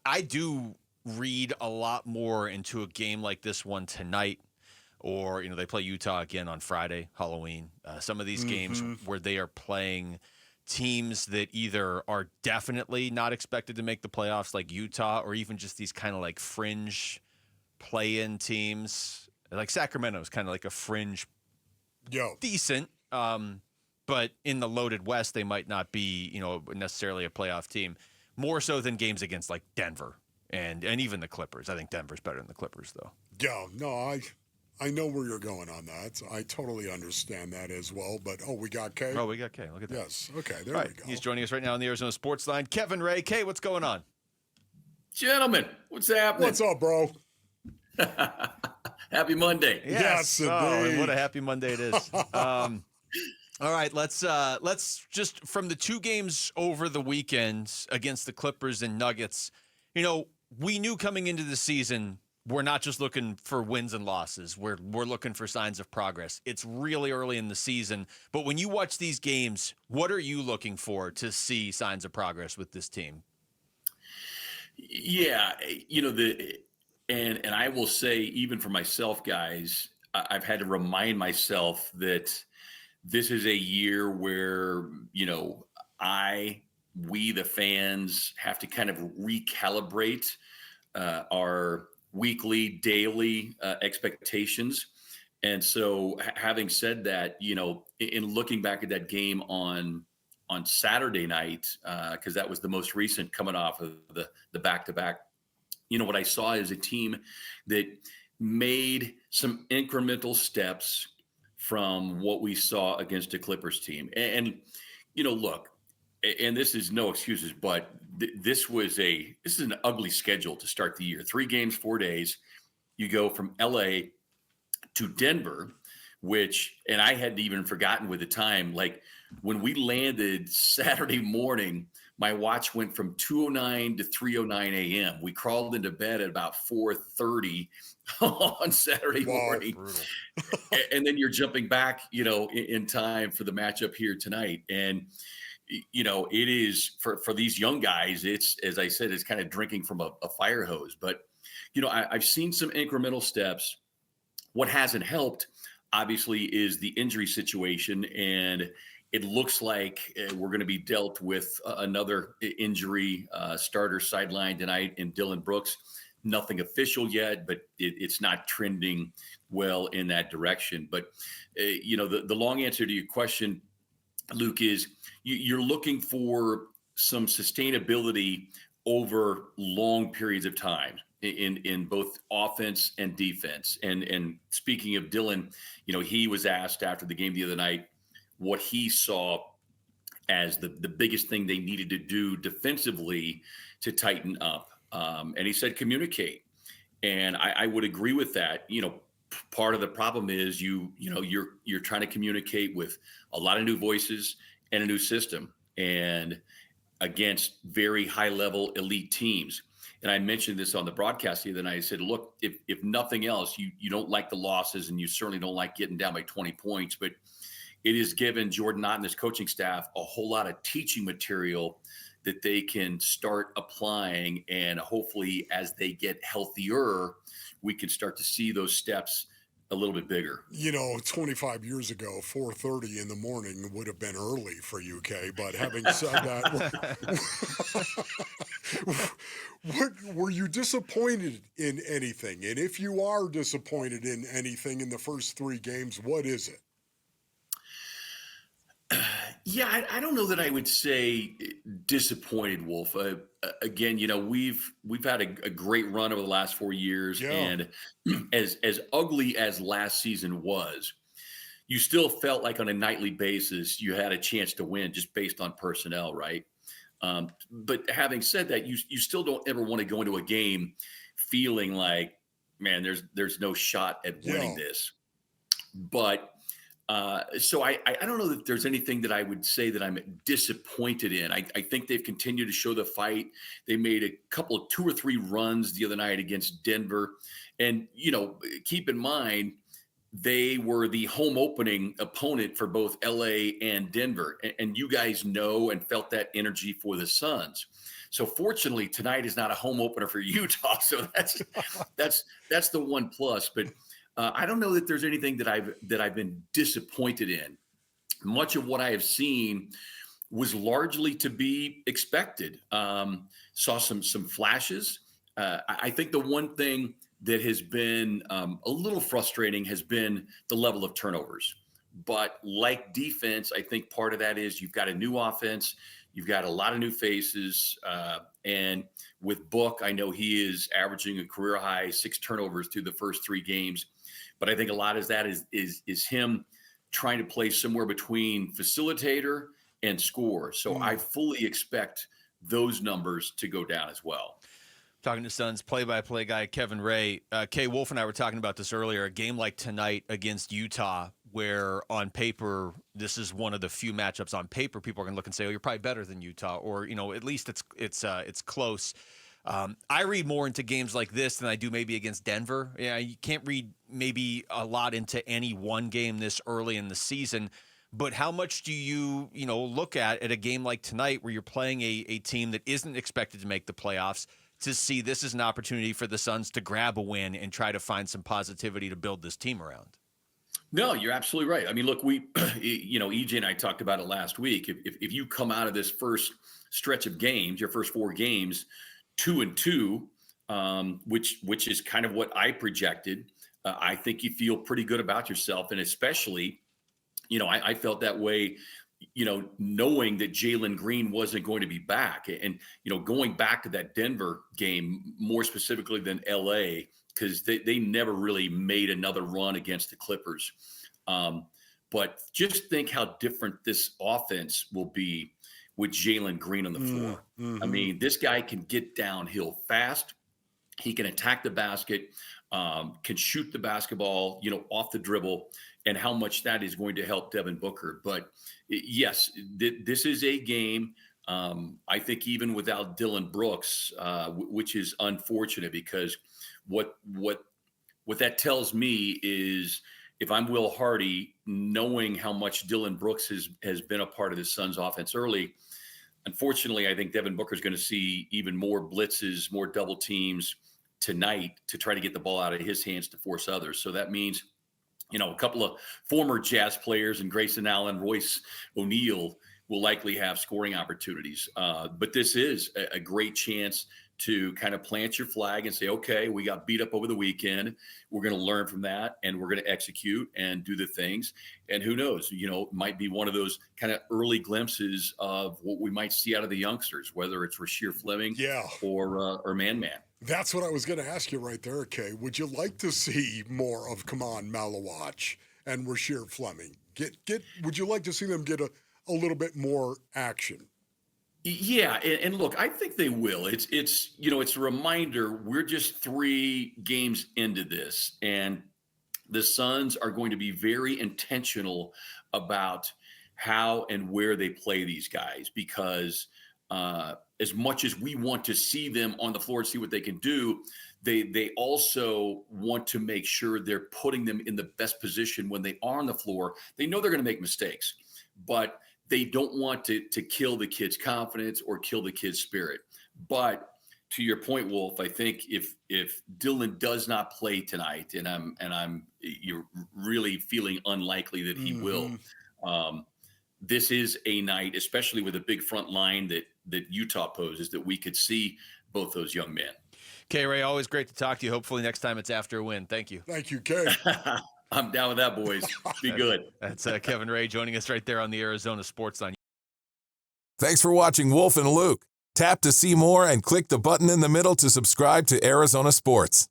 I do read a lot more into a game like this one tonight, or they play Utah again on Friday, Halloween. Some of these games Mm-hmm. where they are playing teams that either are definitely not expected to make the playoffs, like Utah, or even just these kind of like fringe play-in teams. Like Sacramento is kind of like a fringe, Yo. decent. But in the loaded West, they might not be, necessarily a playoff team. More so than games against like Denver and even the Clippers. I think Denver's better than the Clippers, though. Yo. No, I know where you're going on that. I totally understand that as well. But we got K. Oh, we got Kay. Look at that. Yes. Okay. There All we right, go. he's joining us right now on the Arizona Sports Line. Kevin Ray. Kay, what's going on? Gentlemen, what's happening? What's up, bro? Happy Monday. Yes, Oh, and indeed. what a happy Monday it is. All right, let's just from the two games over the weekend against the Clippers and Nuggets. We knew coming into the season we're not just looking for wins and losses. We're looking for signs of progress. It's really early in the season, but when you watch these games, what are you looking for to see signs of progress with this team? Yeah, and I will say, even for myself, guys, I've had to remind myself that this is a year where we the fans have to kind of recalibrate our weekly, daily expectations. And so, having said that, in looking back at that game on Saturday night, because that was the most recent coming off of the back to back. What I saw is a team that made some incremental steps from what we saw against a Clippers team. And look, and this is no excuses, but this is an ugly schedule to start the year. 3 games, 4 days. You go from LA to Denver, and I hadn't even forgotten with the time, like when we landed Saturday morning, my watch went from 2:09 to 3:09 a.m. We crawled into bed at about 4:30 on Saturday morning. Brutal. And then you're jumping back, in time for the matchup here tonight. And, it is for these young guys, it's, as I said, it's kind of drinking from a fire hose. But, I've seen some incremental steps. What hasn't helped, obviously, is the injury situation. And it looks like we're going to be dealt with another injury starter sideline tonight in Dylan Brooks. Nothing official yet, but it's not trending well in that direction. But, the long answer to your question, Luke, is you're looking for some sustainability over long periods of time in both offense and defense. And speaking of Dylan, he was asked after the game the other night what he saw as the biggest thing they needed to do defensively to tighten up. And he said, communicate. And I would agree with that. Part of the problem is you're trying to communicate with a lot of new voices and a new system and against very high level elite teams. And I mentioned this on the broadcast the other night. I said, look, if nothing else, you don't like the losses and you certainly don't like getting down by 20 points, but it has given Jordan Ott and his coaching staff a whole lot of teaching material that they can start applying. And hopefully, as they get healthier, we can start to see those steps a little bit bigger. 25 years ago, 4:30 in the morning would have been early for UK. But having said that, were you disappointed in anything? And if you are disappointed in anything in the first 3 games, what is it? Yeah, I don't know that I would say disappointed, Wolf. Again, we've had a great run over the last 4 years, Yeah. and as ugly as last season was, you still felt like on a nightly basis you had a chance to win just based on personnel, right? But having said that, you still don't ever want to go into a game feeling like, man, there's no shot at winning this. But so I don't know that there's anything that I would say that I'm disappointed in. I think they've continued to show the fight. They made a couple of 2 or 3 runs the other night against Denver. And, keep in mind, they were the home opening opponent for both LA and Denver. And you guys know and felt that energy for the Suns. So fortunately, tonight is not a home opener for Utah. So that's the one plus. But I don't know that there's anything that I've been disappointed in. Much of what I have seen was largely to be expected. Saw some flashes. I think the one thing that has been a little frustrating has been the level of turnovers. But like defense, I think part of that is you've got a new offense, you've got a lot of new faces, and with Book, I know he is averaging a career high 6 turnovers through the first 3 games. But I think a lot of that is him trying to play somewhere between facilitator and score. So I fully expect those numbers to go down as well. Talking to Suns play-by-play guy Kevin Ray. Kay Wolf and I were talking about this earlier. A game like tonight against Utah, where on paper this is one of the few matchups on paper people are going to look and say, "Oh, you're probably better than Utah," or at least it's close. I read more into games like this than I do maybe against Denver. Yeah, you can't read maybe a lot into any one game this early in the season. But how much do you look at a game like tonight where you're playing a team that isn't expected to make the playoffs to see this as an opportunity for the Suns to grab a win and try to find some positivity to build this team around? No, you're absolutely right. I mean, look, we, EJ and I talked about it last week. If you come out of this first stretch of games, your first 4 games, 2-2, which is kind of what I projected, I think you feel pretty good about yourself. And especially, I felt that way, knowing that Jalen Green wasn't going to be back. And, going back to that Denver game, more specifically than LA, because they never really made another run against the Clippers. But just think how different this offense will be with Jalen Green on the floor. Mm-hmm. I mean, this guy can get downhill fast. He can attack the basket, can shoot the basketball, off the dribble, and how much that is going to help Devin Booker. But yes, this is a game. I think even without Dillon Brooks, which is unfortunate, because what that tells me is, if I'm Will Hardy, knowing how much Dillon Brooks has been a part of the Suns offense early, unfortunately, I think Devin Booker is going to see even more blitzes, more double teams tonight to try to get the ball out of his hands to force others. So that means, a couple of former Jazz players and Grayson Allen, Royce O'Neal will likely have scoring opportunities. But this is a great chance to kind of plant your flag and say, okay, we got beat up over the weekend. We're going to learn from that, and we're going to execute and do the things. And who knows, it might be one of those kind of early glimpses of what we might see out of the youngsters, whether it's Rasheer Fleming or Man. That's what I was going to ask you right there, Kay. Would you like to see more of Kaman Malawach and Rasheer Fleming? Would you like to see them get a little bit more action? Yeah, and look, I think they will. It's a reminder, we're just 3 games into this, and the Suns are going to be very intentional about how and where they play these guys, because as much as we want to see them on the floor and see what they can do, they also want to make sure they're putting them in the best position when they are on the floor. They know they're going to make mistakes, but they don't want to kill the kid's confidence or kill the kid's spirit. But to your point, Wolf, I think if Dillon does not play tonight, and you're really feeling unlikely that he will, this is a night, especially with a big front line that Utah poses, that we could see both those young men. Kay Ray, always great to talk to you. Hopefully next time it's after a win. Thank you. Thank you, Kay. I'm down with that, boys. Be good. That's Kevin Ray joining us right there on the Arizona Sports Line. Thanks for watching Wolf and Luke. Tap to see more and click the button in the middle to subscribe to Arizona Sports.